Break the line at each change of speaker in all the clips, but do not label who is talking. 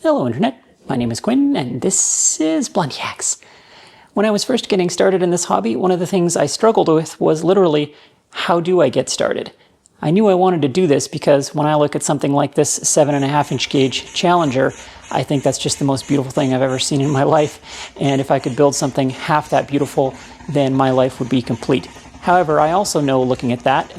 Hello Internet, my name is Quinn and this is Blondihacks. When I was first getting started in this hobby, one of the things I struggled with was literally, how do I get started? I knew I wanted to do this because when I look at something like this 7.5-inch gauge Challenger, I think that's just the most beautiful thing I've ever seen in my life, and if I could build something half that beautiful, then my life would be complete. However, I also know, looking at that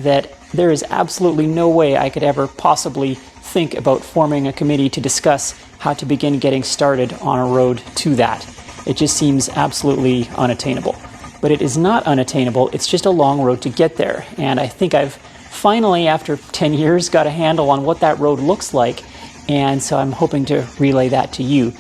there is absolutely no way I could ever possibly think about forming a committee to discuss how to begin getting started on a road to that. It just seems absolutely unattainable. But it is not unattainable, it's just a long road to get there. And I think I've finally, after 10 years, got a handle on what that road looks like. And so I'm hoping to relay that to you.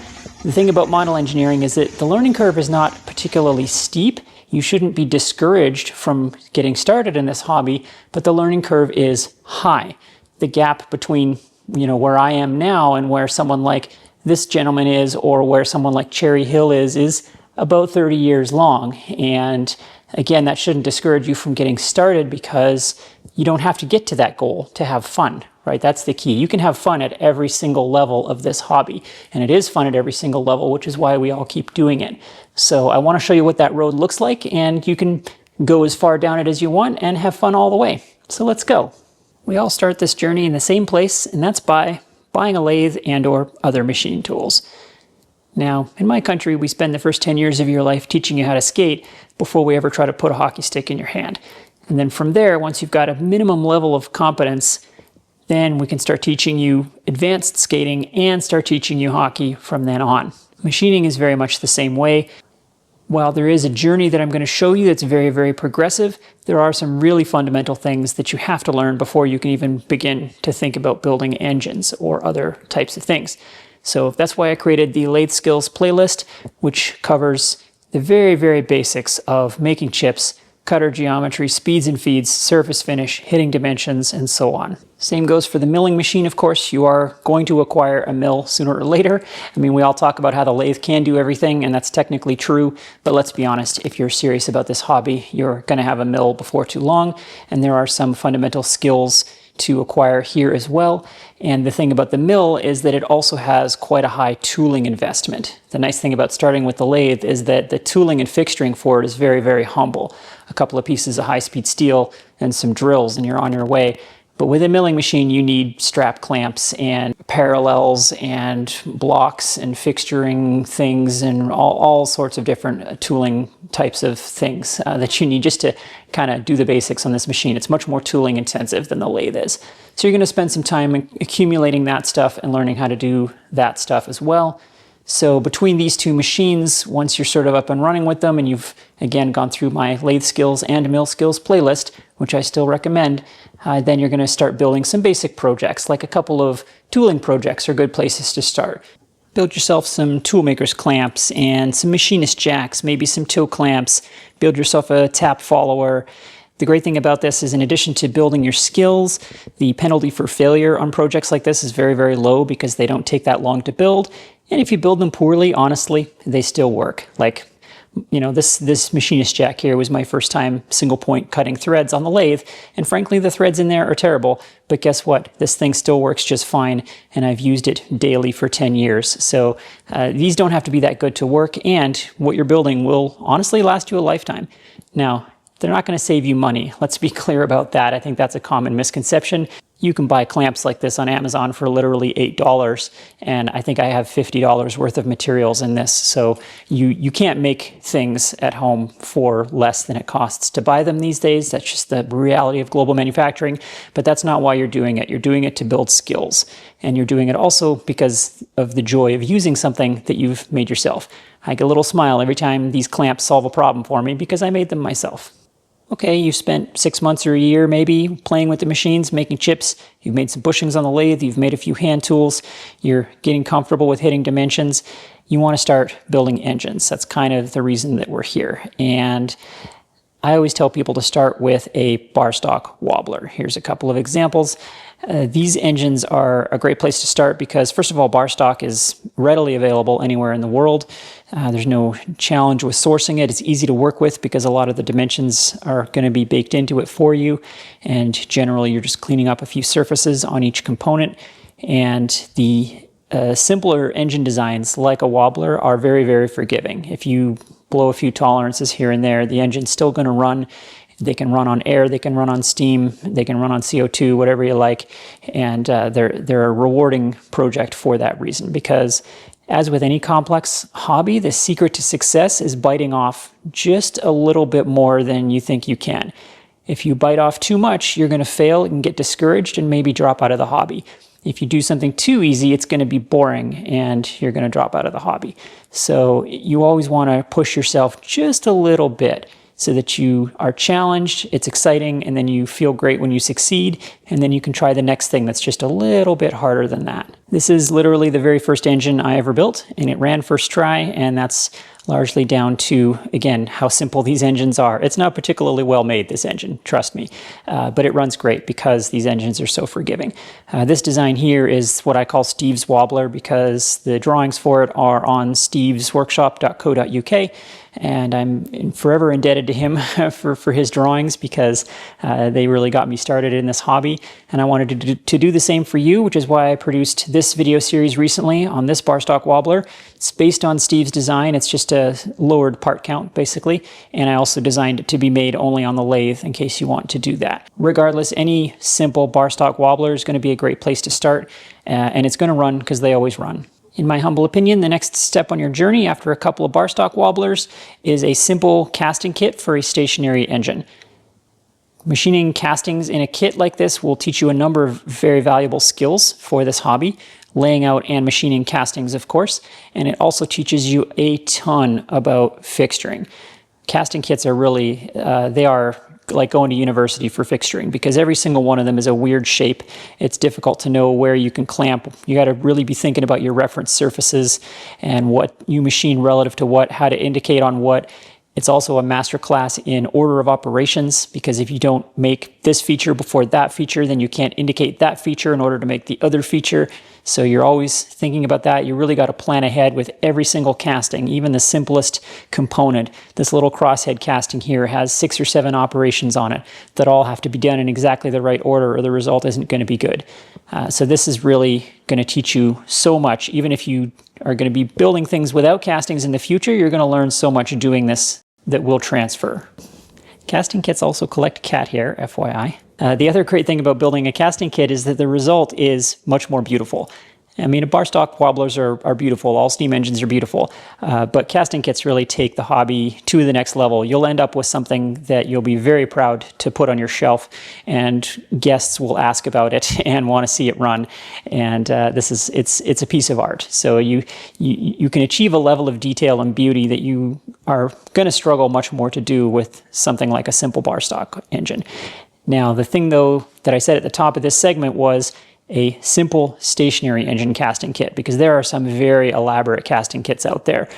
The thing about model engineering is that the learning curve is not particularly steep. You shouldn't be discouraged from getting started in this hobby, but the learning curve is high. The gap between where I am now and where someone like this gentleman is, or where someone like Cherry Hill is about 30 years long. And again, that shouldn't discourage you from getting started, because you don't have to get to that goal to have fun, right? That's the key. You can have fun at every single level of this hobby, and it is fun at every single level, which is why we all keep doing it. So I want to show you what that road looks like, and you can go as far down it as you want and have fun all the way. So let's go. We all start this journey in the same place, and that's by buying a lathe and or other machine tools. Now, in my country, we spend the first 10 years of your life teaching you how to skate before we ever try to put a hockey stick in your hand. And then from there, once you've got a minimum level of competence, then we can start teaching you advanced skating and start teaching you hockey from then on. Machining is very much the same way. While there is a journey that I'm going to show you that's very, very progressive, there are some really fundamental things that you have to learn before you can even begin to think about building engines or other types of things. So that's why I created the Lathe Skills playlist, which covers the very, very basics of making chips, cutter geometry, speeds and feeds, surface finish, hitting dimensions, and so on. Same goes for the milling machine, of course. You are going to acquire a mill sooner or later. I mean, we all talk about how the lathe can do everything, and that's technically true, but let's be honest, if you're serious about this hobby, you're going to have a mill before too long, and there are some fundamental skills to acquire here as well. And the thing about the mill is that it also has quite a high tooling investment. The nice thing about starting with the lathe is that the tooling and fixturing for it is very, very humble. A couple of pieces of high-speed steel and some drills and you're on your way. But with a milling machine, you need strap clamps and parallels and blocks and fixturing things and all sorts of different tooling types of things that you need just to kind of do the basics on this machine. It's much more tooling intensive than the lathe is. So you're going to spend some time accumulating that stuff and learning how to do that stuff as well. So between these two machines, once you're sort of up and running with them and you've, again, gone through my Lathe Skills and Mill Skills playlist, which I still recommend, then you're going to start building some basic projects, like a couple of tooling projects are good places to start. Build yourself some toolmaker's clamps and some machinist jacks, maybe some toe clamps. Build yourself a tap follower. The great thing about this is, in addition to building your skills, the penalty for failure on projects like this is very, very low because they don't take that long to build. And if you build them poorly, honestly, they still work. Like, this machinist jack here was my first time single point cutting threads on the lathe, and frankly the threads in there are terrible, but guess what? This thing still works just fine, and I've used it daily for 10 years. So these don't have to be that good to work, and what you're building will honestly last you a lifetime. Now, they're not going to save you money. Let's be clear about that. I think that's a common misconception. You can buy clamps like this on Amazon for literally $8, and I think I have $50 worth of materials in this. So you can't make things at home for less than it costs to buy them these days. That's just the reality of global manufacturing, but that's not why you're doing it. You're doing it to build skills, and you're doing it also because of the joy of using something that you've made yourself. I get a little smile every time these clamps solve a problem for me because I made them myself. Okay, you've spent 6 months or a year maybe playing with the machines, making chips. You've made some bushings on the lathe. You've made a few hand tools. You're getting comfortable with hitting dimensions. You want to start building engines. That's kind of the reason that we're here. And I always tell people to start with a bar stock wobbler. Here's a couple of examples. These engines are a great place to start because, first of all, bar stock is readily available anywhere in the world. There's no challenge with sourcing it. It's easy to work with because a lot of the dimensions are going to be baked into it for you. And generally, you're just cleaning up a few surfaces on each component. And the simpler engine designs like a wobbler are very, very forgiving. If you blow a few tolerances here and there, the engine's still going to run. They can run on air, they can run on steam, they can run on CO2, whatever you like, and they're a rewarding project for that reason, because as with any complex hobby, the secret to success is biting off just a little bit more than you think you can. If you bite off too much, you're going to fail and get discouraged and maybe drop out of the hobby. If you do something too easy, it's going to be boring and you're going to drop out of the hobby. So you always want to push yourself just a little bit so that you are challenged, it's exciting, and then you feel great when you succeed, and then you can try the next thing that's just a little bit harder than that. This is literally the very first engine I ever built, and it ran first try, and that's largely down to, again, how simple these engines are. It's not particularly well made, this engine, trust me, but it runs great because these engines are so forgiving. This design here is what I call Steve's Wobbler because the drawings for it are on stevesworkshop.co.uk, and I'm forever indebted to him for his drawings because they really got me started in this hobby, and I wanted to do the same for you, which is why I produced this video series recently on this bar stock wobbler. It's based on Steve's design. It's just a lowered part count, basically, and I also designed it to be made only on the lathe in case you want to do that. Regardless, any simple bar stock wobbler is going to be a great place to start, and it's going to run because they always run. In my humble opinion, the next step on your journey after a couple of bar stock wobblers is a simple casting kit for a stationary engine. Machining castings in a kit like this will teach you a number of very valuable skills for this hobby, laying out and machining castings, of course, and it also teaches you a ton about fixturing. Casting kits are really, they are like going to university for fixturing because every single one of them is a weird shape. It's difficult to know where you can clamp. You got to really be thinking about your reference surfaces and what you machine relative to what, how to indicate on what. It's also a masterclass in order of operations because if you don't make this feature before that feature, then you can't indicate that feature in order to make the other feature. So you're always thinking about that. You really got to plan ahead with every single casting, even the simplest component. This little crosshead casting here has 6 or 7 operations on it that all have to be done in exactly the right order or the result isn't going to be good. So this is really going to teach you so much. Even if you are going to be building things without castings in the future, you're going to learn so much doing this that will transfer. Casting kits also collect cat hair, FYI. The other great thing about building a casting kit is that the result is much more beautiful. I mean, bar stock wobblers are beautiful, all steam engines are beautiful, but casting kits really take the hobby to the next level. You'll end up with something that you'll be very proud to put on your shelf, and guests will ask about it and want to see it run. And it's a piece of art. So you can achieve a level of detail and beauty that you are going to struggle much more to do with something like a simple bar stock engine. Now, the thing though that I said at the top of this segment was a simple stationary engine casting kit, because there are some very elaborate casting kits out there.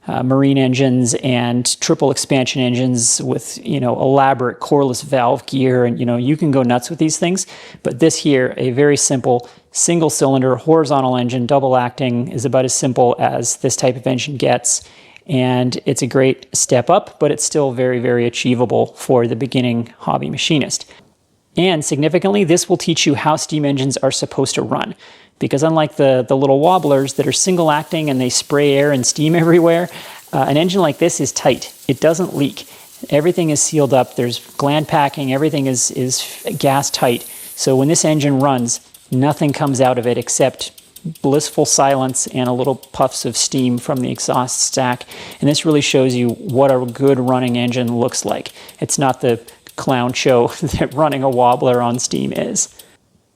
Marine engines and triple expansion engines with, elaborate coreless valve gear, and, you can go nuts with these things. But this here, a very simple single cylinder horizontal engine, double acting, is about as simple as this type of engine gets. And it's a great step up, but it's still very, very achievable for the beginning hobby machinist. And significantly, this will teach you how steam engines are supposed to run. Because unlike the little wobblers that are single acting and they spray air and steam everywhere, an engine like this is tight. It doesn't leak. Everything is sealed up. There's gland packing. Everything is gas tight. So when this engine runs, nothing comes out of it except blissful silence and a little puffs of steam from the exhaust stack. And this really shows you what a good running engine looks like. It's not the clown show that running a wobbler on steam is.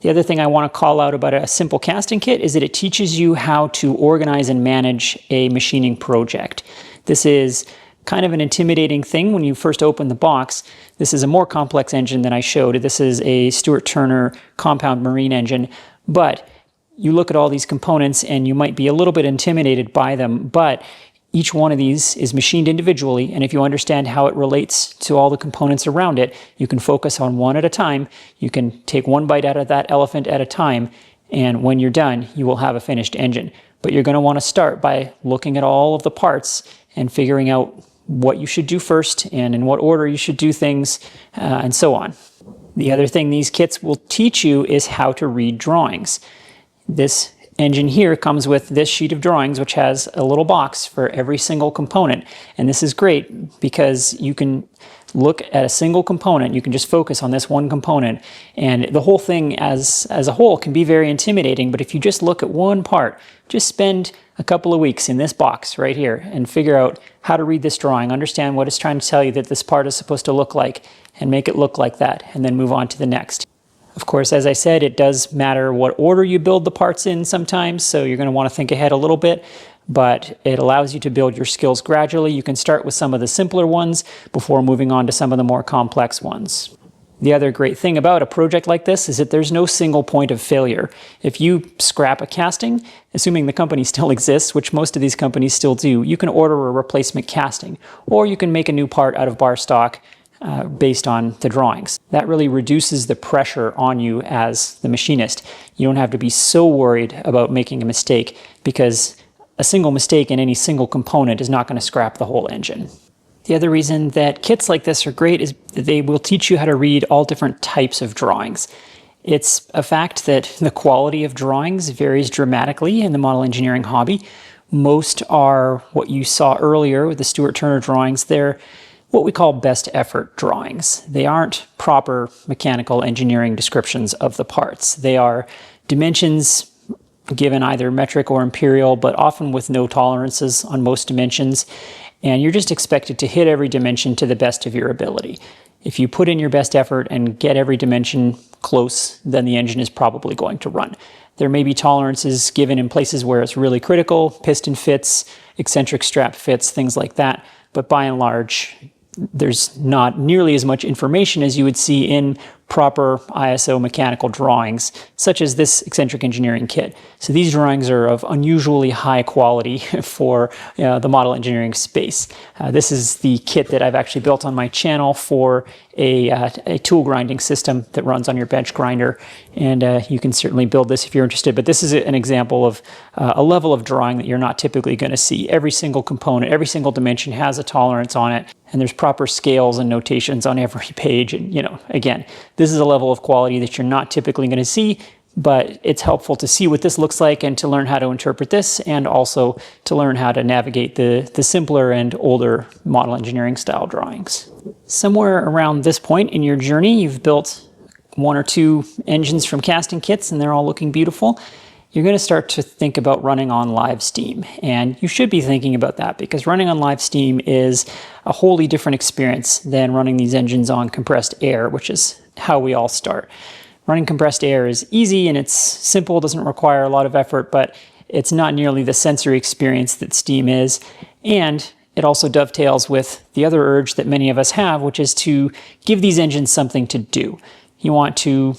The other thing I want to call out about a simple casting kit is that it teaches you how to organize and manage a machining project. This is kind of an intimidating thing when you first open the box. This is a more complex engine than I showed. This is a Stuart Turner compound marine engine, but you look at all these components and you might be a little bit intimidated by them, but each one of these is machined individually, and if you understand how it relates to all the components around it, you can focus on one at a time. You can take one bite out of that elephant at a time, and when you're done, you will have a finished engine. But you're going to want to start by looking at all of the parts and figuring out what you should do first and in what order you should do things, and so on. The other thing these kits will teach you is how to read drawings. This engine here comes with this sheet of drawings, which has a little box for every single component. And this is great because you can look at a single component. You can just focus on this one component, and the whole thing as a whole can be very intimidating. But if you just look at one part, just spend a couple of weeks in this box right here and figure out how to read this drawing, understand what it's trying to tell you that this part is supposed to look like, and make it look like that, and then move on to the next. Of course, as I said, it does matter what order you build the parts in sometimes, so you're going to want to think ahead a little bit, but it allows you to build your skills gradually. You can start with some of the simpler ones before moving on to some of the more complex ones. The other great thing about a project like this is that there's no single point of failure. If you scrap a casting, assuming the company still exists, which most of these companies still do, you can order a replacement casting, or you can make a new part out of bar stock based on the drawings. That really reduces the pressure on you as the machinist. You don't have to be so worried about making a mistake, because a single mistake in any single component is not going to scrap the whole engine. The other reason that kits like this are great is that they will teach you how to read all different types of drawings. It's a fact that the quality of drawings varies dramatically in the model engineering hobby. Most are what you saw earlier with the Stuart Turner drawings. They're what we call best effort drawings. They aren't proper mechanical engineering descriptions of the parts. They are dimensions given either metric or imperial, but often with no tolerances on most dimensions. And you're just expected to hit every dimension to the best of your ability. If you put in your best effort and get every dimension close, then the engine is probably going to run. There may be tolerances given in places where it's really critical, piston fits, eccentric strap fits, things like that. But by and large, there's not nearly as much information as you would see in proper ISO mechanical drawings, such as this eccentric engineering kit. So these drawings are of unusually high quality for the model engineering space. This is the kit that I've actually built on my channel for a tool grinding system that runs on your bench grinder, and you can certainly build this if you're interested. But this is an example of a level of drawing that you're not typically going to see. Every single component, every single dimension has a tolerance on it, and there's proper scales and notations on every page. And again, this is a level of quality that you're not typically going to see, but it's helpful to see what this looks like and to learn how to interpret this, and also to learn how to navigate the simpler and older model engineering style drawings. Somewhere around this point in your journey, you've built one or two engines from casting kits and they're all looking beautiful. You're going to start to think about running on live steam. And you should be thinking about that, because running on live steam is a wholly different experience than running these engines on compressed air, which is how we all start. Running compressed air is easy and it's simple, doesn't require a lot of effort, but it's not nearly the sensory experience that steam is. And it also dovetails with the other urge that many of us have, which is to give these engines something to do. You want to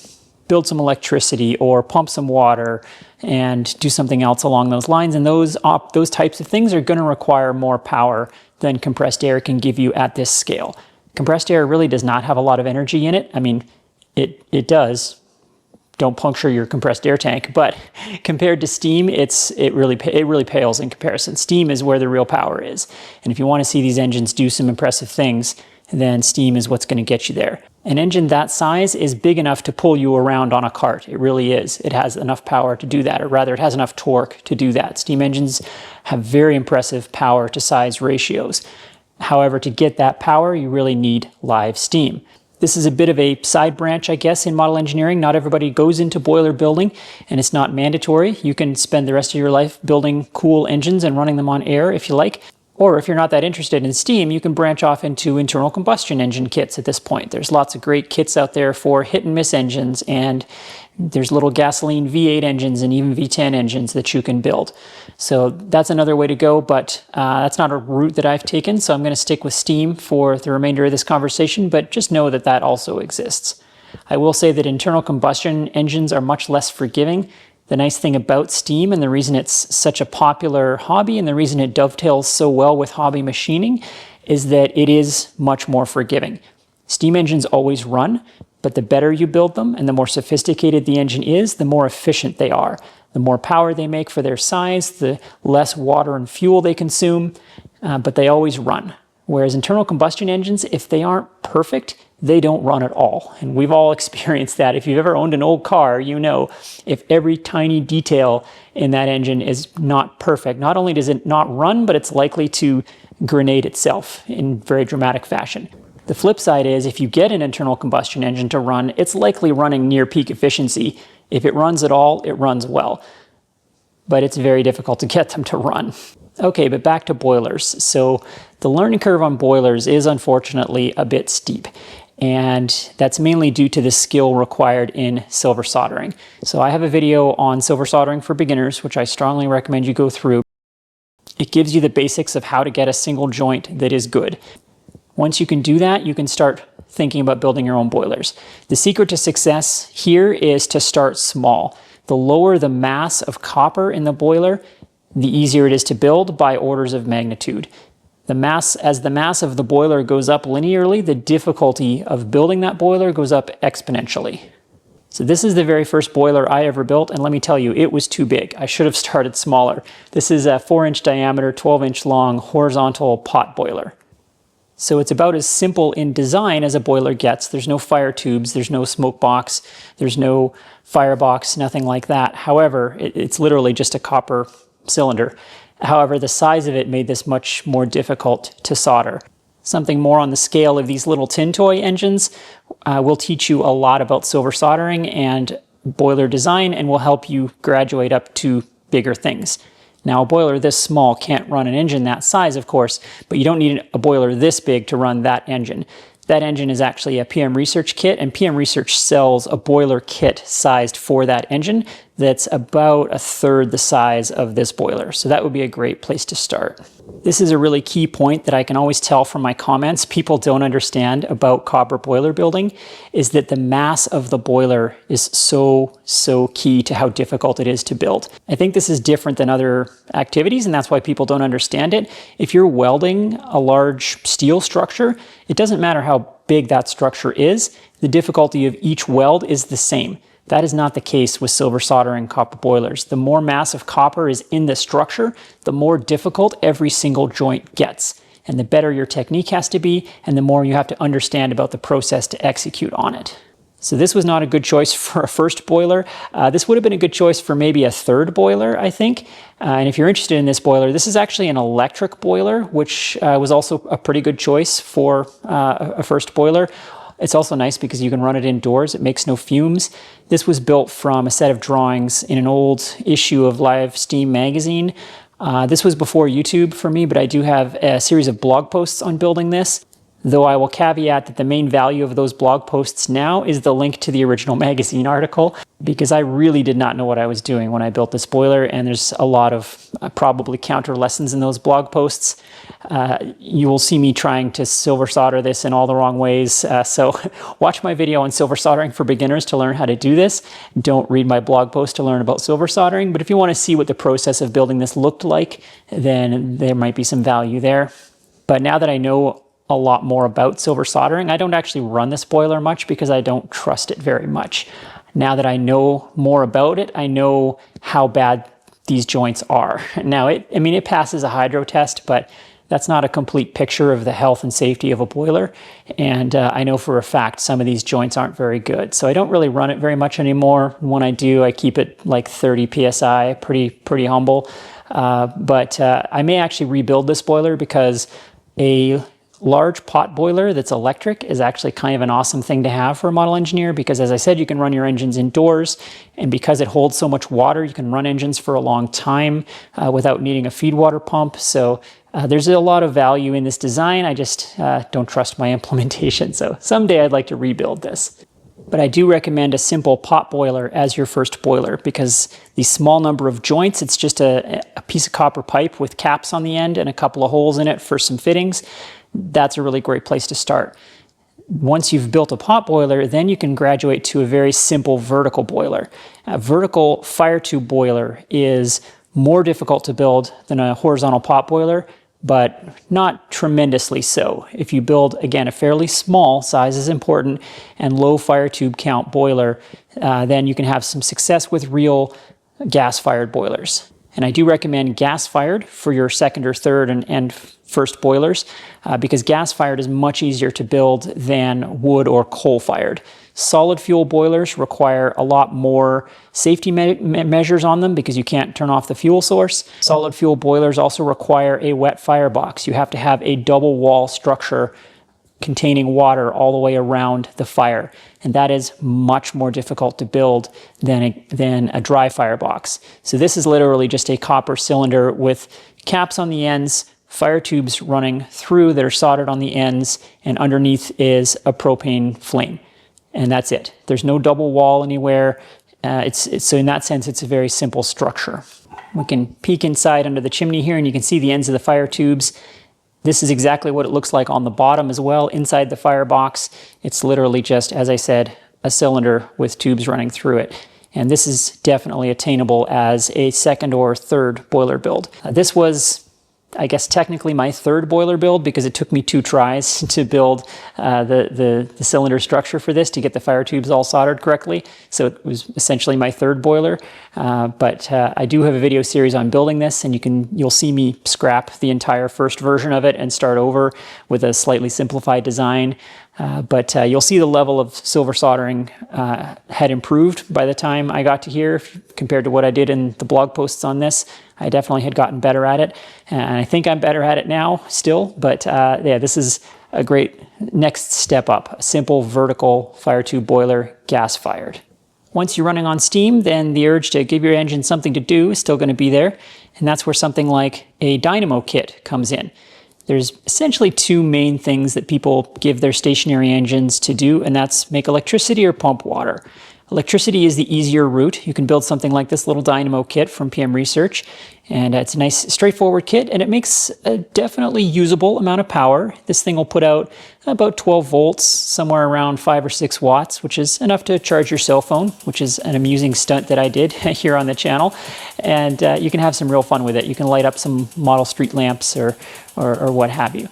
build some electricity or pump some water and do something else along those lines. And those types of things are going to require more power than compressed air can give you at this scale. Compressed air really does not have a lot of energy in it. I mean, it does. Don't puncture your compressed air tank, but compared to steam, it really pales in comparison. Steam is where the real power is. And if you want to see these engines do some impressive things, then steam is what's going to get you there. An engine that size is big enough to pull you around on a cart. It really is. It has enough power to do that, or rather it has enough torque to do that. Steam engines have very impressive power to size ratios. However, to get that power, you really need live steam. This is a bit of a side branch, I guess, in model engineering. Not everybody goes into boiler building, and it's not mandatory. You can spend the rest of your life building cool engines and running them on air if you like. Or if you're not that interested in steam, you can branch off into internal combustion engine kits at this point. There's lots of great kits out there for hit and miss engines, and there's little gasoline V8 engines and even V10 engines that you can build. So that's another way to go, but that's not a route that I've taken, so I'm going to stick with steam for the remainder of this conversation, but just know that that also exists. I will say that internal combustion engines are much less forgiving. The nice thing about steam, and the reason it's such a popular hobby and the reason it dovetails so well with hobby machining, is that it is much more forgiving. Steam engines always run, but the better you build them and the more sophisticated the engine is, the more efficient they are. The more power they make for their size, the less water and fuel they consume, but they always run. Whereas internal combustion engines, if they aren't perfect, they don't run at all. And we've all experienced that. If you've ever owned an old car, you know if every tiny detail in that engine is not perfect, not only does it not run, but it's likely to grenade itself in very dramatic fashion. The flip side is if you get an internal combustion engine to run, it's likely running near peak efficiency. If it runs at all, it runs well. But it's very difficult to get them to run. Okay, but back to boilers. So the learning curve on boilers is unfortunately a bit steep. And that's mainly due to the skill required in silver soldering. So I have a video on silver soldering for beginners, which I strongly recommend you go through. It gives you the basics of how to get a single joint that is good. Once you can do that, you can start thinking about building your own boilers. The secret to success here is to start small. The lower the mass of copper in the boiler, the easier it is to build by orders of magnitude. As the mass of the boiler goes up linearly, the difficulty of building that boiler goes up exponentially. So this is the very first boiler I ever built, and let me tell you, it was too big. I should have started smaller. This is a 4-inch diameter, 12-inch long horizontal pot boiler. So it's about as simple in design as a boiler gets. There's no fire tubes, there's no smoke box, there's no firebox, nothing like that. However, it's literally just a copper cylinder. However, the size of it made this much more difficult to solder. Something more on the scale of these little tin toy engines will teach you a lot about silver soldering and boiler design and will help you graduate up to bigger things. Now, a boiler this small can't run an engine that size, of course, but you don't need a boiler this big to run that engine. That engine is actually a PM Research kit, and PM Research sells a boiler kit sized for that engine that's about 1/3 the size of this boiler. So that would be a great place to start. This is a really key point that I can always tell from my comments people don't understand about copper boiler building, is that the mass of the boiler is so key to how difficult it is to build. I think this is different than other activities, and that's why people don't understand it. If you're welding a large steel structure, it doesn't matter how big that structure is, the difficulty of each weld is the same. That is not the case with silver soldering copper boilers. The more mass of copper is in the structure, the more difficult every single joint gets. And the better your technique has to be, and the more you have to understand about the process to execute on it. So this was not a good choice for a first boiler. This would have been a good choice for maybe a third boiler, I think. And if you're interested in this boiler, this is actually an electric boiler, which was also a pretty good choice for a first boiler. It's also nice because you can run it indoors. It makes no fumes. This was built from a set of drawings in an old issue of Live Steam magazine. This was before YouTube for me, but I do have a series of blog posts on building this. Though I will caveat that the main value of those blog posts now is the link to the original magazine article, because I really did not know what I was doing when I built this boiler, and there's a lot of probably counter lessons in those blog posts. You will see me trying to silver solder this in all the wrong ways, so watch my video on silver soldering for beginners to learn how to do this. Don't read my blog post to learn about silver soldering, but if you want to see what the process of building this looked like, then there might be some value there. But now that I know a lot more about silver soldering, I don't actually run this boiler much because I don't trust it very much. Now that I know more about it, I know how bad these joints are. Now, it passes a hydro test, but that's not a complete picture of the health and safety of a boiler. And I know for a fact some of these joints aren't very good. So I don't really run it very much anymore. When I do, I keep it like 30 PSI, pretty humble. But I may actually rebuild this boiler because a large pot boiler that's electric is actually kind of an awesome thing to have for a model engineer, because as I said, you can run your engines indoors, and because it holds so much water, you can run engines for a long time without needing a feed water pump. So there's a lot of value in this design. I just don't trust my implementation. So someday I'd like to rebuild this. But I do recommend a simple pot boiler as your first boiler, because the small number of joints, it's just a piece of copper pipe with caps on the end and a couple of holes in it for some fittings. That's a really great place to start. Once you've built a pot boiler, then you can graduate to a very simple vertical boiler. A vertical fire tube boiler is more difficult to build than a horizontal pot boiler, but not tremendously so. If you build, again, a fairly small, size is important, and low fire tube count boiler, then you can have some success with real gas-fired boilers. And I do recommend gas-fired for your second or third and first boilers because gas-fired is much easier to build than wood or coal-fired. Solid fuel boilers require a lot more safety measures on them because you can't turn off the fuel source. Solid fuel boilers also require a wet firebox. You have to have a double wall structure containing water all the way around the fire. And that is much more difficult to build than a dry firebox. So this is literally just a copper cylinder with caps on the ends, fire tubes running through that are soldered on the ends, and underneath is a propane flame. And that's it. There's no double wall anywhere. So in that sense, it's a very simple structure. We can peek inside under the chimney here and you can see the ends of the fire tubes. This is exactly what it looks like on the bottom as well, inside the firebox. It's literally just, as I said, a cylinder with tubes running through it. And this is definitely attainable as a second or third boiler build. This was, I guess, technically my third boiler build because it took me 2 tries to build the cylinder structure for this to get the fire tubes all soldered correctly. So it was essentially my third boiler. But I do have a video series on building this, and you'll see me scrap the entire first version of it and start over with a slightly simplified design. But you'll see the level of silver soldering had improved by the time I got to here compared to what I did in the blog posts on this. I definitely had gotten better at it, and I think I'm better at it now still, but yeah, this is a great next step up. A simple vertical fire tube boiler, gas fired. Once you're running on steam, then the urge to give your engine something to do is still going to be there, and that's where something like a dynamo kit comes in. There's essentially 2 main things that people give their stationary engines to do, and that's make electricity or pump water. Electricity is the easier route. You can build something like this little dynamo kit from PM Research, and it's a nice straightforward kit, and it makes a definitely usable amount of power. This thing will put out about 12 volts, somewhere around 5 or 6 watts, which is enough to charge your cell phone, which is an amusing stunt that I did here on the channel. And you can have some real fun with it. You can light up some model street lamps or what have you.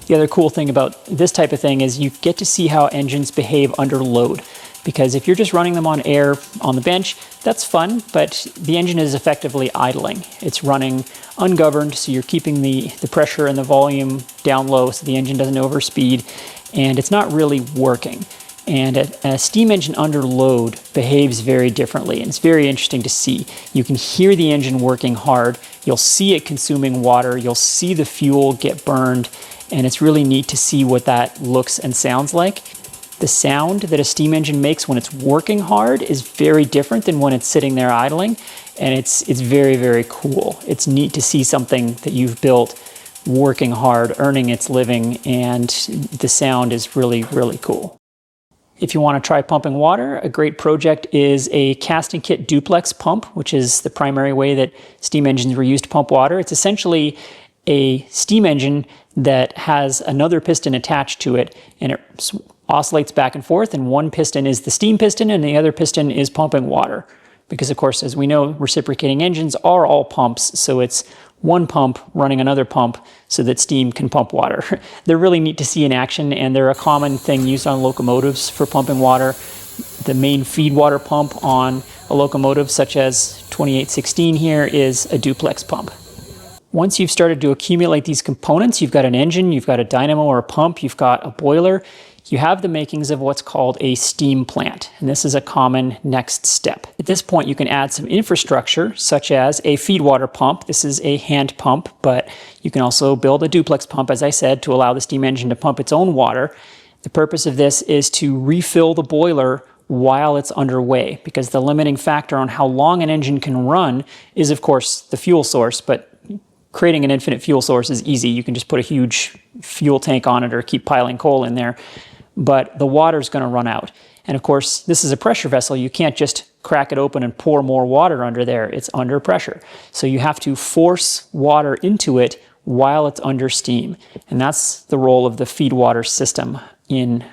The other cool thing about this type of thing is you get to see how engines behave under load. Because if you're just running them on air on the bench, that's fun, but the engine is effectively idling. It's running ungoverned, so you're keeping the pressure and the volume down low so the engine doesn't overspeed, and it's not really working. And a steam engine under load behaves very differently, and it's very interesting to see. You can hear the engine working hard, you'll see it consuming water, you'll see the fuel get burned, and it's really neat to see what that looks and sounds like. The sound that a steam engine makes when it's working hard is very different than when it's sitting there idling, and it's very, very cool. It's neat to see something that you've built working hard, earning its living, and the sound is really, really cool. If you want to try pumping water, a great project is a casting kit duplex pump, which is the primary way that steam engines were used to pump water. It's essentially a steam engine that has another piston attached to it, and it oscillates back and forth, and one piston is the steam piston and the other piston is pumping water. Because of course, as we know, reciprocating engines are all pumps, so it's one pump running another pump so that steam can pump water. They're really neat to see in action, and they're a common thing used on locomotives for pumping water. The main feed water pump on a locomotive such as 2816 here is a duplex pump. Once you've started to accumulate these components, you've got an engine, you've got a dynamo or a pump, you've got a boiler, you have the makings of what's called a steam plant, and this is a common next step. At this point, you can add some infrastructure, such as a feed water pump. This is a hand pump, but you can also build a duplex pump, as I said, to allow the steam engine to pump its own water. The purpose of this is to refill the boiler while it's underway, because the limiting factor on how long an engine can run is, of course, the fuel source, but creating an infinite fuel source is easy. You can just put a huge fuel tank on it or keep piling coal in there. But the water's going to run out. And of course, this is a pressure vessel. You can't just crack it open and pour more water under there. It's under pressure. So you have to force water into it while it's under steam. And that's the role of the feed water system in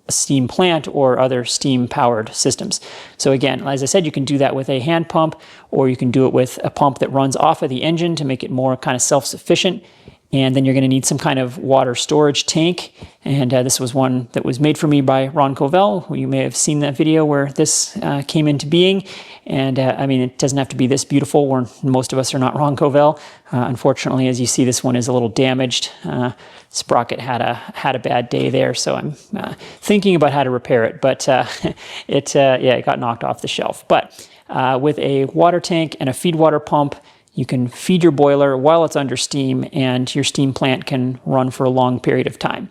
a steam plant or other steam-powered systems. So again, as I said, you can do that with a hand pump, or you can do it with a pump that runs off of the engine to make it more kind of self-sufficient. And then you're going to need some kind of water storage tank. And this was one that was made for me by Ron Covell. You may have seen that video where this came into being. And I mean, it doesn't have to be this beautiful. Most of us are not Ron Covell. Unfortunately, as you see, this one is a little damaged. Sprocket had a bad day there, so I'm thinking about how to repair it. But it got knocked off the shelf. But with a water tank and a feed water pump, you can feed your boiler while it's under steam, and your steam plant can run for a long period of time.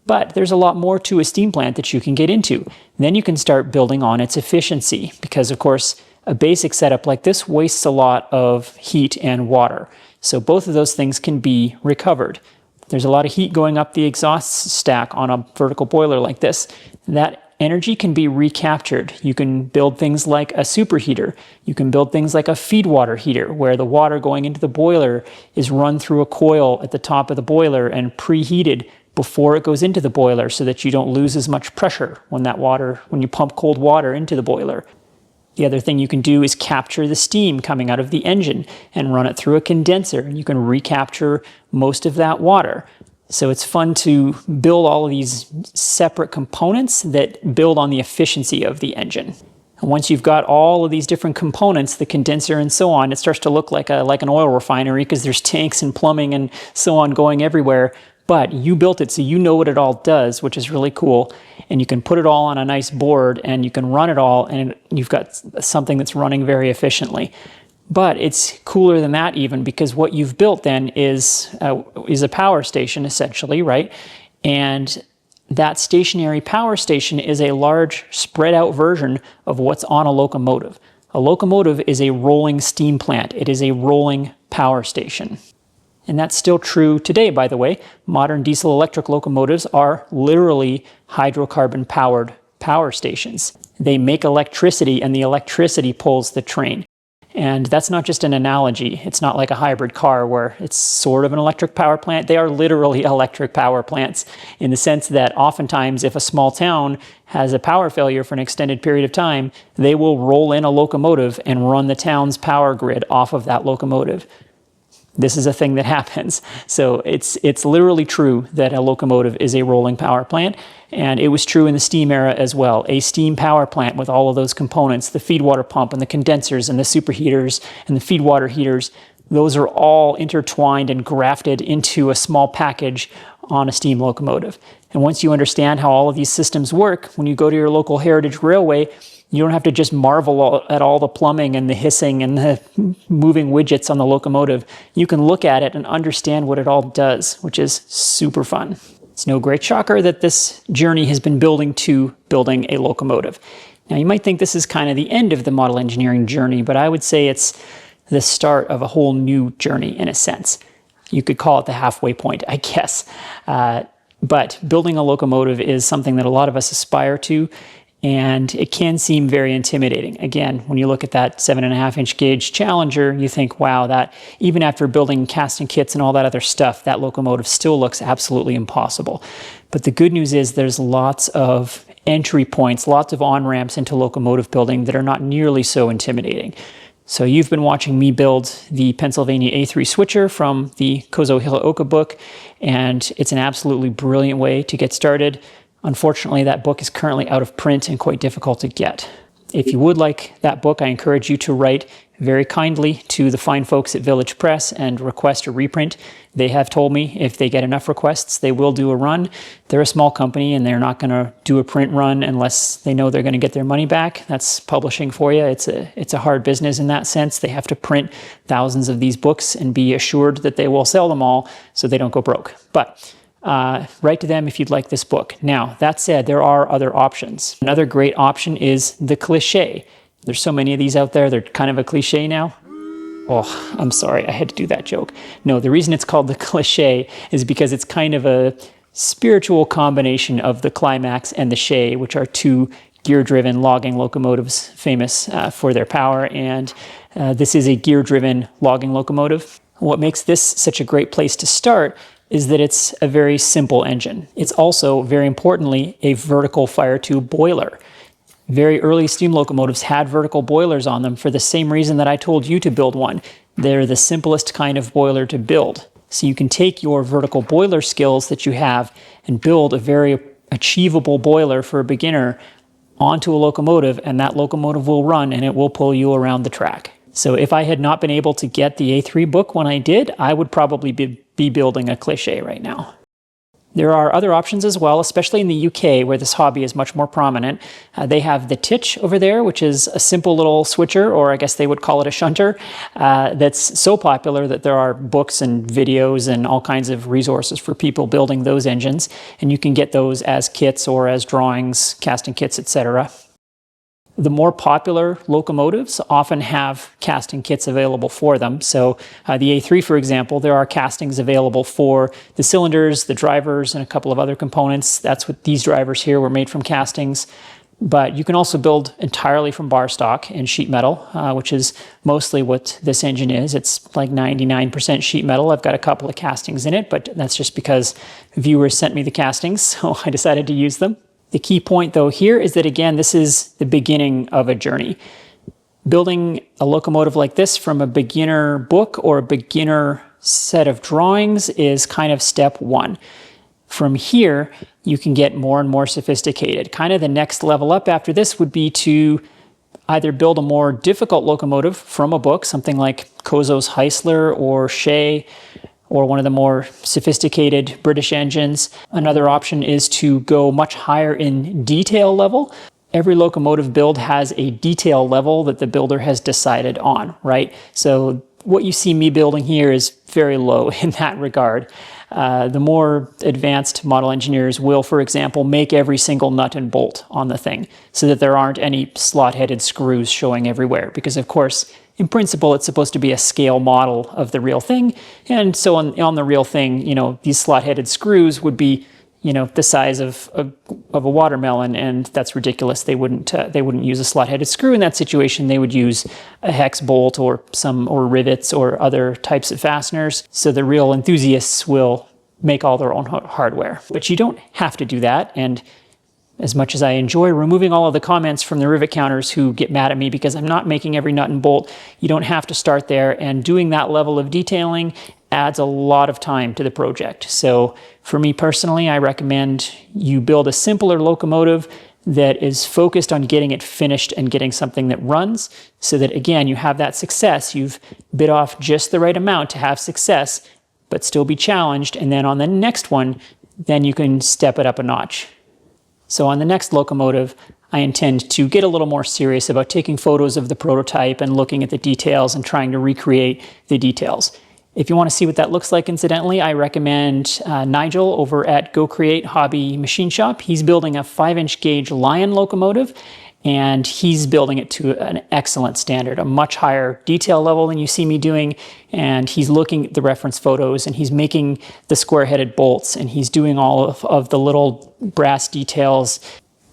But there's a lot more to a steam plant that you can get into. Then you can start building on its efficiency, because of course, a basic setup like this wastes a lot of heat and water. So both of those things can be recovered. There's a lot of heat going up the exhaust stack on a vertical boiler like this. That energy can be recaptured. You can build things like a superheater. You can build things like a feed water heater, where the water going into the boiler is run through a coil at the top of the boiler and preheated before it goes into the boiler, so that you don't lose as much pressure when you pump cold water into the boiler. The other thing you can do is capture the steam coming out of the engine and run it through a condenser, and you can recapture most of that water. So it's fun to build all of these separate components that build on the efficiency of the engine. And once you've got all of these different components, the condenser and so on, it starts to look like an oil refinery, because there's tanks and plumbing and so on going everywhere. But you built it, so you know what it all does, which is really cool. And you can put it all on a nice board, and you can run it all, and you've got something that's running very efficiently. But it's cooler than that even, because what you've built then is a power station, essentially, right? And that stationary power station is a large, spread out version of what's on a locomotive. A locomotive is a rolling steam plant. It is a rolling power station. And that's still true today, by the way. Modern diesel-electric locomotives are literally hydrocarbon-powered power stations. They make electricity, and the electricity pulls the train. And that's not just an analogy. It's not like a hybrid car where it's sort of an electric power plant. They are literally electric power plants, in the sense that oftentimes if a small town has a power failure for an extended period of time, they will roll in a locomotive and run the town's power grid off of that locomotive. This is a thing that happens. So it's literally true that a locomotive is a rolling power plant. And it was true in the steam era as well. A steam power plant with all of those components, the feed water pump and the condensers and the superheaters and the feed water heaters, those are all intertwined and grafted into a small package on a steam locomotive. And once you understand how all of these systems work, when you go to your local heritage railway, you don't have to just marvel at all the plumbing and the hissing and the moving widgets on the locomotive. You can look at it and understand what it all does, which is super fun. It's no great shocker that this journey has been building a locomotive. Now, you might think this is kind of the end of the model engineering journey, but I would say it's the start of a whole new journey in a sense. You could call it the halfway point, I guess. But building a locomotive is something that a lot of us aspire to, and it can seem very intimidating. Again, when you look at that 7.5-inch gauge Challenger, you think, wow, that even after building casting kits and all that other stuff, that locomotive still looks absolutely impossible. But the good news is there's lots of entry points, lots of on-ramps into locomotive building that are not nearly so intimidating. So you've been watching me build the Pennsylvania A3 switcher from the Kozo Hilaoka book, and it's an absolutely brilliant way to get started. Unfortunately, that book is currently out of print and quite difficult to get. If you would like that book, I encourage you to write very kindly to the fine folks at Village Press and request a reprint. They have told me if they get enough requests, they will do a run. They're a small company and they're not going to do a print run unless they know they're going to get their money back. That's publishing for you. It's a hard business in that sense. They have to print thousands of these books and be assured that they will sell them all so they don't go broke. But write to them if you'd like this book. Now, that said, there are other options. Another great option is the cliche. There's so many of these out there, they're kind of a cliche now. Oh, I'm sorry, I had to do that joke. No, the reason it's called the cliche is because it's kind of a spiritual combination of the Climax and the Shay, which are two gear-driven logging locomotives famous for their power, and this is a gear-driven logging locomotive. What makes this such a great place to start is that it's a very simple engine. It's also, very importantly, a vertical fire tube boiler. Very early steam locomotives had vertical boilers on them for the same reason that I told you to build one. They're the simplest kind of boiler to build. So you can take your vertical boiler skills that you have and build a very achievable boiler for a beginner onto a locomotive, and that locomotive will run and it will pull you around the track. So if I had not been able to get the A3 book when I did, I would probably be building a cliché right now. There are other options as well, especially in the UK where this hobby is much more prominent. They have the titch over there, which is a simple little switcher, or I guess they would call it a shunter, that's so popular that there are books and videos and all kinds of resources for people building those engines. And you can get those as kits or as drawings, casting kits, etc. The more popular locomotives often have casting kits available for them. So the A3, for example, there are castings available for the cylinders, the drivers, and a couple of other components. That's what these drivers here were made from castings. But you can also build entirely from bar stock and sheet metal, which is mostly what this engine is. It's like 99% sheet metal. I've got a couple of castings in it, but that's just because viewers sent me the castings, so I decided to use them. The key point, though, here is that, again, this is the beginning of a journey. Building a locomotive like this from a beginner book or a beginner set of drawings is kind of step one. From here, you can get more and more sophisticated. Kind of the next level up after this would be to either build a more difficult locomotive from a book, something like Kozo's Heisler or Shea, or one of the more sophisticated British engines. Another option is to go much higher in detail level. Every locomotive build has a detail level that the builder has decided on, right? So what you see me building here is very low in that regard. The more advanced model engineers will, for example, make every single nut and bolt on the thing so that there aren't any slot-headed screws showing everywhere. Because, of course, in principle, it's supposed to be a scale model of the real thing. And so on the real thing, these slot-headed screws would be, the size of a watermelon, and that's ridiculous. They wouldn't use a slot-headed screw in that situation. They would use a hex bolt or rivets or other types of fasteners. So the real enthusiasts will make all their own hardware. But you don't have to do that. And as much as I enjoy removing all of the comments from the rivet counters who get mad at me because I'm not making every nut and bolt, you don't have to start there. And doing that level of detailing adds a lot of time to the project. So for me personally, I recommend you build a simpler locomotive that is focused on getting it finished and getting something that runs so that, again, you have that success. You've bit off just the right amount to have success, but still be challenged. And then on the next one, then you can step it up a notch. So on the next locomotive, I intend to get a little more serious about taking photos of the prototype and looking at the details and trying to recreate the details. If you want to see what that looks like, incidentally, I recommend Nigel over at Go Create Hobby Machine Shop. He's building a 5-inch gauge Lion locomotive, and he's building it to an excellent standard, a much higher detail level than you see me doing. And he's looking at the reference photos, and he's making the square-headed bolts, and he's doing all of the little brass details.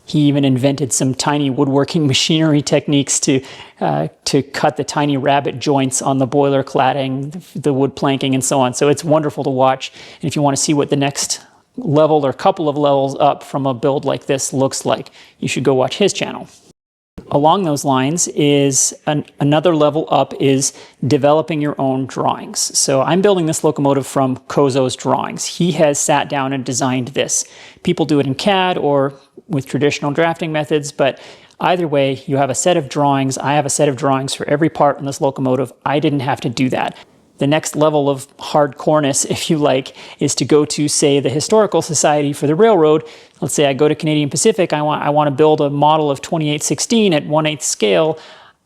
He even invented some tiny woodworking machinery techniques to cut the tiny rabbet joints on the boiler cladding, the wood planking, and so on. So it's wonderful to watch. And if you want to see what the next level or couple of levels up from a build like this looks like, you should go watch his channel. Along those lines is another level up is developing your own drawings. So I'm building this locomotive from Kozo's drawings. He has sat down and designed this. People do it in CAD or with traditional drafting methods, but either way, you have a set of drawings. I have a set of drawings for every part in this locomotive. I didn't have to do that. The next level of hardcoreness, if you like, is to go to, say, the Historical Society for the Railroad. Let's say I go to Canadian Pacific. I want to build a model of 2816 at 1/8 scale.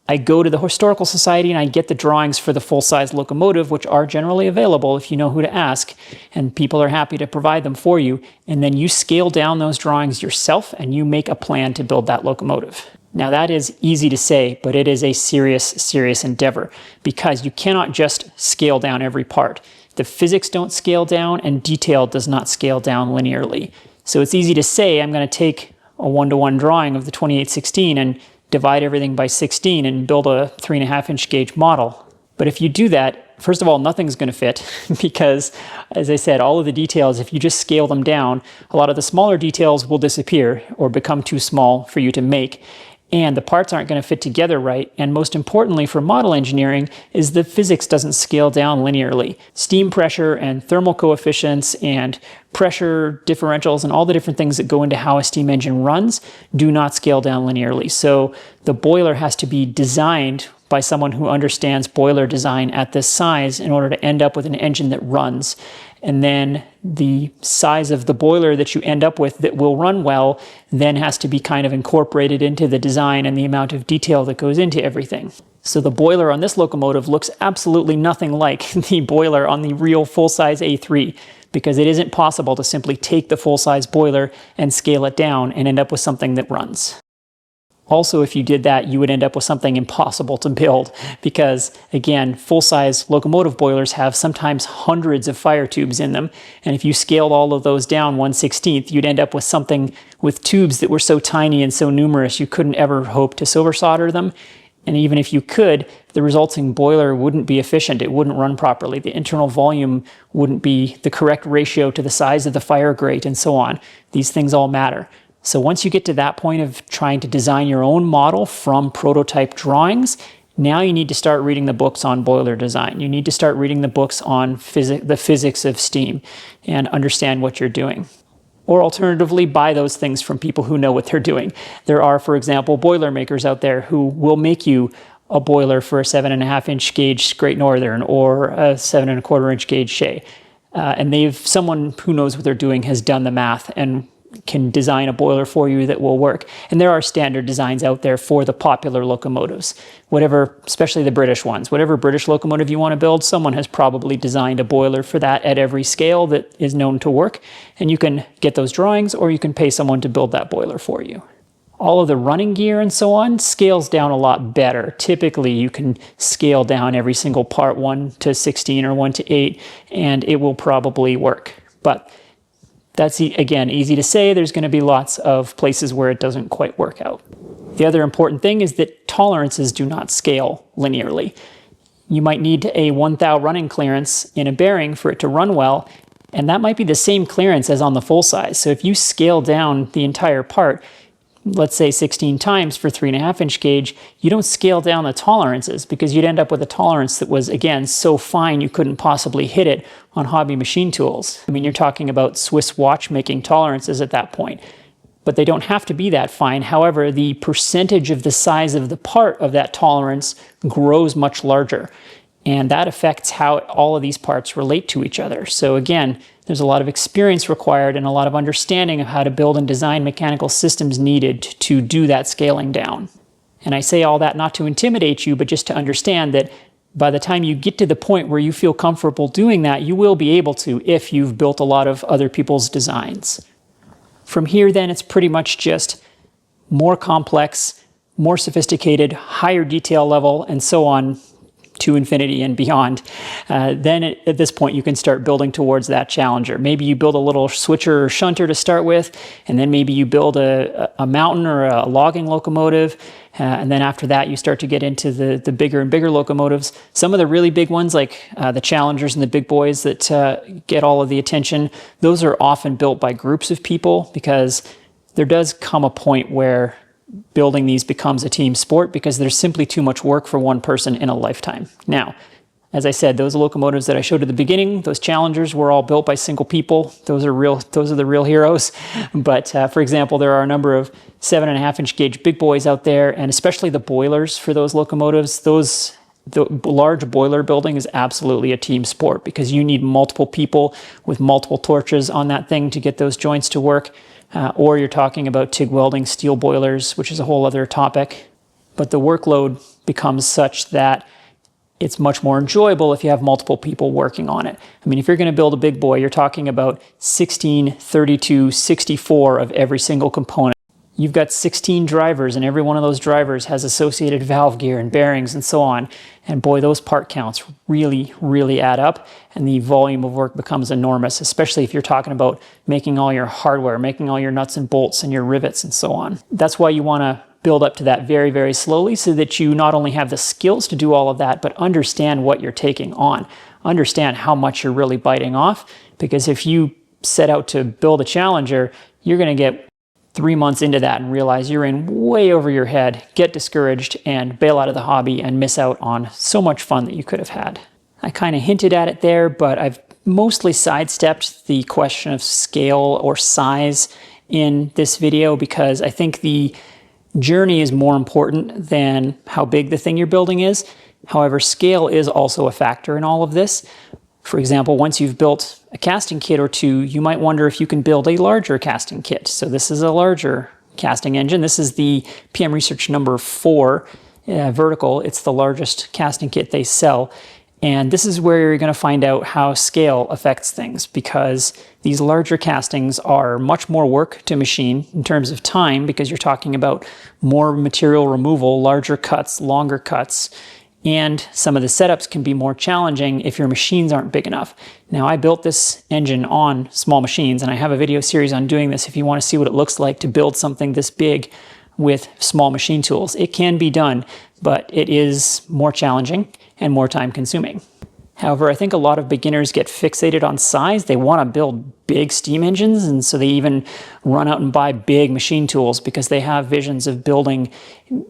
I go to the Historical Society and I get the drawings for the full-size locomotive, which are generally available if you know who to ask, and people are happy to provide them for you. And then you scale down those drawings yourself and you make a plan to build that locomotive. Now that is easy to say, but it is a serious endeavor because you cannot just scale down every part. The physics don't scale down and detail does not scale down linearly. So it's easy to say I'm going to take a 1-to-1 drawing of the 2816 and divide everything by 16 and build a 3.5-inch gauge model. But if you do that, first of all, nothing's going to fit because, as I said, all of the details, if you just scale them down, a lot of the smaller details will disappear or become too small for you to make. and the parts aren't going to fit together right. And most importantly for model engineering is the physics doesn't scale down linearly. Steam pressure and thermal coefficients and pressure differentials and all the different things that go into how a steam engine runs do not scale down linearly. So the boiler has to be designed by someone who understands boiler design at this size in order to end up with an engine that runs. And then the size of the boiler that you end up with that will run well then has to be kind of incorporated into the design and the amount of detail that goes into everything. So the boiler on this locomotive looks absolutely nothing like the boiler on the real full-size A3, because it isn't possible to simply take the full-size boiler and scale it down and end up with something that runs. Also, if you did that, you would end up with something impossible to build because, again, full-size locomotive boilers have sometimes hundreds of fire tubes in them. And if you scaled all of those down 1/16, you'd end up with something with tubes that were so tiny and so numerous you couldn't ever hope to silver solder them. And even if you could, the resulting boiler wouldn't be efficient. It wouldn't run properly. The internal volume wouldn't be the correct ratio to the size of the fire grate and so on. These things all matter. So once you get to that point of trying to design your own model from prototype drawings, now you need to start reading the books on boiler design. You need to start reading the books on the physics of steam and understand what you're doing. Or alternatively, buy those things from people who know what they're doing. There are, for example, boiler makers out there who will make you a boiler for a 7.5-inch gauge Great Northern or a 7.25-inch gauge Shea. And someone who knows what they're doing has done the math and can design a boiler for you that will work. And there are standard designs out there for the popular locomotives. Whatever, especially the British ones, whatever British locomotive you want to build, someone has probably designed a boiler for that at every scale that is known to work. And you can get those drawings or you can pay someone to build that boiler for you. All of the running gear and so on scales down a lot better. Typically, you can scale down every single part 1/16 or 1/8, and it will probably work. But that's, again, easy to say. There's going to be lots of places where it doesn't quite work out. The other important thing is that tolerances do not scale linearly. You might need a 1 thou running clearance in a bearing for it to run well, and that might be the same clearance as on the full size. So if you scale down the entire part, let's say 16 times for 3.5-inch gauge, you don't scale down the tolerances because you'd end up with a tolerance that was, again, so fine you couldn't possibly hit it on hobby machine tools. I mean, you're talking about Swiss watchmaking tolerances at that point, but they don't have to be that fine. However, the percentage of the size of the part of that tolerance grows much larger, and that affects how all of these parts relate to each other. So again, there's a lot of experience required and a lot of understanding of how to build and design mechanical systems needed to do that scaling down. And I say all that not to intimidate you, but just to understand that by the time you get to the point where you feel comfortable doing that, you will be able to if you've built a lot of other people's designs. From here, then, it's pretty much just more complex, more sophisticated, higher detail level, and so on, to infinity and beyond. Then at this point, you can start building towards that challenger. Maybe you build a little switcher or shunter to start with, and then maybe you build a mountain or a logging locomotive. And then after that, you start to get into the bigger and bigger locomotives. Some of the really big ones, like the challengers and the big boys that get all of the attention, those are often built by groups of people because there does come a point where building these becomes a team sport because there's simply too much work for one person in a lifetime. Now, as I said, those locomotives that I showed at the beginning, those challengers were all built by single people. Those are the real heroes. But for example, there are a number of 7.5-inch gauge big boys out there, and especially the boilers for those locomotives. The large boiler building is absolutely a team sport because you need multiple people with multiple torches on that thing to get those joints to work. Or you're talking about TIG welding steel boilers, which is a whole other topic. But the workload becomes such that it's much more enjoyable if you have multiple people working on it. I mean, if you're going to build a big boy, you're talking about 16, 32, 64 of every single component. You've got 16 drivers, and every one of those drivers has associated valve gear and bearings and so on. And boy, those part counts really, really add up, and the volume of work becomes enormous, especially if you're talking about making all your hardware, making all your nuts and bolts and your rivets and so on. That's why you want to build up to that very, very slowly so that you not only have the skills to do all of that, but understand what you're taking on. Understand how much you're really biting off, because if you set out to build a Challenger, you're going to get 3 months into that and realize you're in way over your head, get discouraged, and bail out of the hobby and miss out on so much fun that you could have had. I kind of hinted at it there, but I've mostly sidestepped the question of scale or size in this video because I think the journey is more important than how big the thing you're building is. However, scale is also a factor in all of this. For example, once you've built a casting kit or two, you might wonder if you can build a larger casting kit. So this is a larger casting engine. This is the PM Research number 4 vertical. It's the largest casting kit they sell. And this is where you're going to find out how scale affects things, because these larger castings are much more work to machine in terms of time, because you're talking about more material removal, larger cuts, longer cuts. And some of the setups can be more challenging if your machines aren't big enough. Now, I built this engine on small machines, and I have a video series on doing this if you want to see what it looks like to build something this big with small machine tools. It can be done, but it is more challenging and more time consuming. However, I think a lot of beginners get fixated on size. They want to build big steam engines, and so they even run out and buy big machine tools because they have visions of building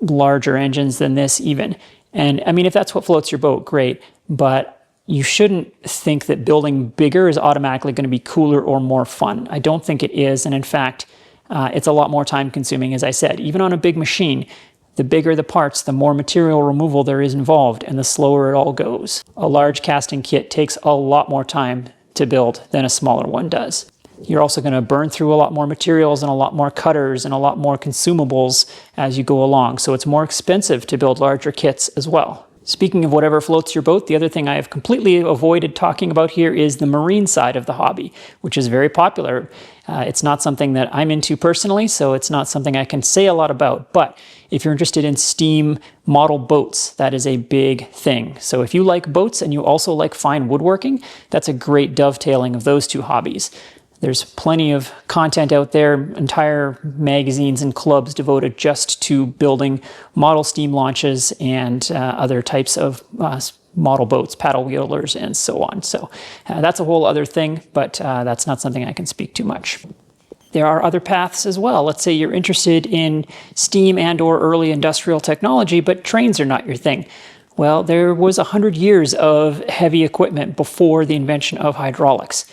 larger engines than this even. And I mean, if that's what floats your boat, great, but you shouldn't think that building bigger is automatically going to be cooler or more fun. I don't think it is, and in fact, it's a lot more time consuming, as I said. Even on a big machine, the bigger the parts, the more material removal there is involved, and the slower it all goes. A large casting kit takes a lot more time to build than a smaller one does. You're also going to burn through a lot more materials and a lot more cutters and a lot more consumables as you go along, so it's more expensive to build larger kits as well. Speaking of whatever floats your boat, the other thing I have completely avoided talking about here is the marine side of the hobby, which is very popular. It's not something that I'm into personally, so it's not something I can say a lot about, but if you're interested in steam model boats, that is a big thing. So if you like boats and you also like fine woodworking, that's a great dovetailing of those two hobbies. There's plenty of content out there, entire magazines and clubs devoted just to building model steam launches and other types of model boats, paddle wheelers, and so on. So that's a whole other thing, but that's not something I can speak too much. There are other paths as well. Let's say you're interested in steam and or early industrial technology, but trains are not your thing. Well, there was 100 years of heavy equipment before the invention of hydraulics.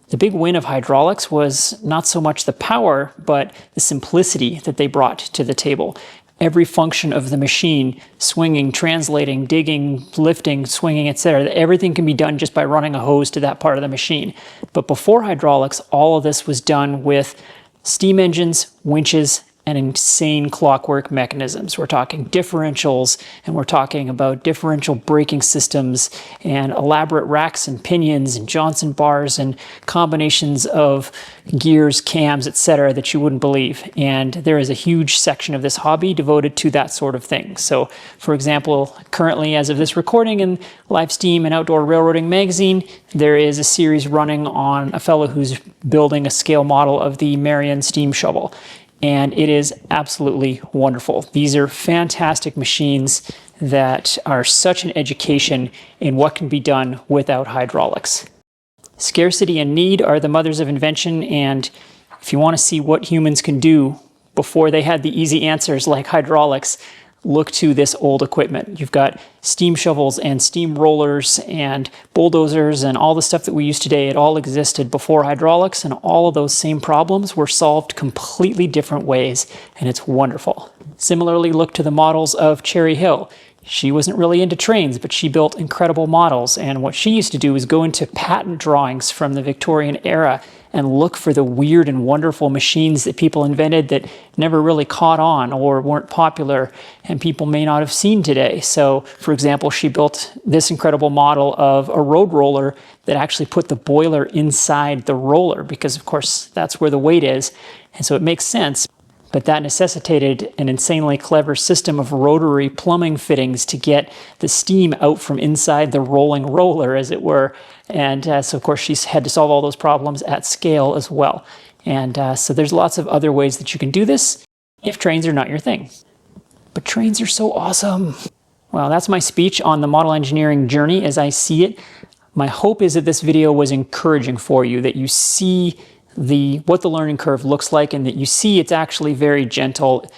The big win of hydraulics was not so much the power, but the simplicity that they brought to the table. Every function of the machine, swinging, translating, digging, lifting, swinging, etc., everything can be done just by running a hose to that part of the machine. But before hydraulics, all of this was done with steam engines, winches, and insane clockwork mechanisms. We're talking differentials, and we're talking about differential braking systems and elaborate racks and pinions and Johnson bars and combinations of gears, cams, etc. that you wouldn't believe. And there is a huge section of this hobby devoted to that sort of thing. So, for example, currently as of this recording in Live Steam and Outdoor Railroading magazine, there is a series running on a fellow who's building a scale model of the Marion steam shovel. And it is absolutely wonderful. These are fantastic machines that are such an education in what can be done without hydraulics. Scarcity and need are the mothers of invention, and if you want to see what humans can do before they had the easy answers like hydraulics, look to this old equipment. You've got steam shovels and steam rollers and bulldozers and all the stuff that we use today. It all existed before hydraulics, and all of those same problems were solved completely different ways, and it's wonderful. Similarly, look to the models of Cherry Hill. She wasn't really into trains, but she built incredible models, and what she used to do is go into patent drawings from the Victorian era and look for the weird and wonderful machines that people invented that never really caught on or weren't popular and people may not have seen today. So, for example, she built this incredible model of a road roller that actually put the boiler inside the roller because, of course, that's where the weight is. And so it makes sense. But that necessitated an insanely clever system of rotary plumbing fittings to get the steam out from inside the rolling roller, as it were. And so, of course, she's had to solve all those problems at scale as well. And so there's lots of other ways that you can do this if trains are not your thing. But trains are so awesome. Well, that's my speech on the model engineering journey as I see it. My hope is that this video was encouraging for you, that you see what the learning curve looks like, and that you see it's actually very gentle,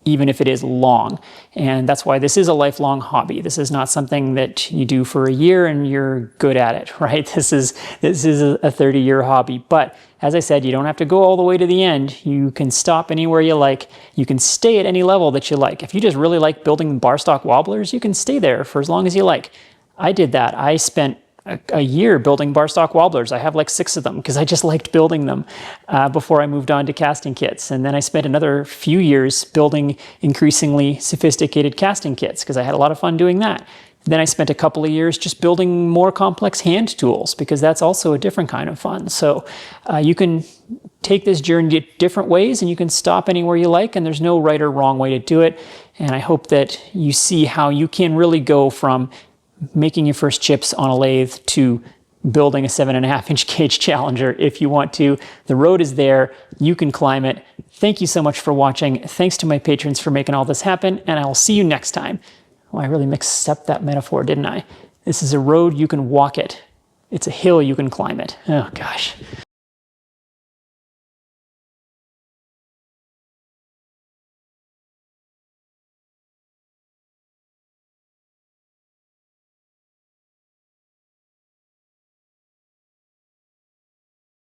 even if it is long. And that's why this is a lifelong hobby. This is not something that you do for a year and you're good at it, right? This is a 30-year hobby. But as I said, you don't have to go all the way to the end. You can stop anywhere you like. You can stay at any level that you like. If you just really like building bar stock wobblers, you can stay there for as long as you like. I did that. I spent a year building bar stock wobblers. I have like 6 of them because I just liked building them before I moved on to casting kits. And then I spent another few years building increasingly sophisticated casting kits because I had a lot of fun doing that. Then I spent a couple of years just building more complex hand tools because that's also a different kind of fun. So you can take this journey different ways, and you can stop anywhere you like, and there's no right or wrong way to do it. And I hope that you see how you can really go from making your first chips on a lathe to building a 7.5-inch cage Challenger if you want to. The road is there. You can climb it. Thank you so much for watching. Thanks to my patrons for making all this happen, and I will see you next time. Oh, I really mixed up that metaphor, didn't I? This is a road, you can walk it. It's a hill, you can climb it. Oh, gosh.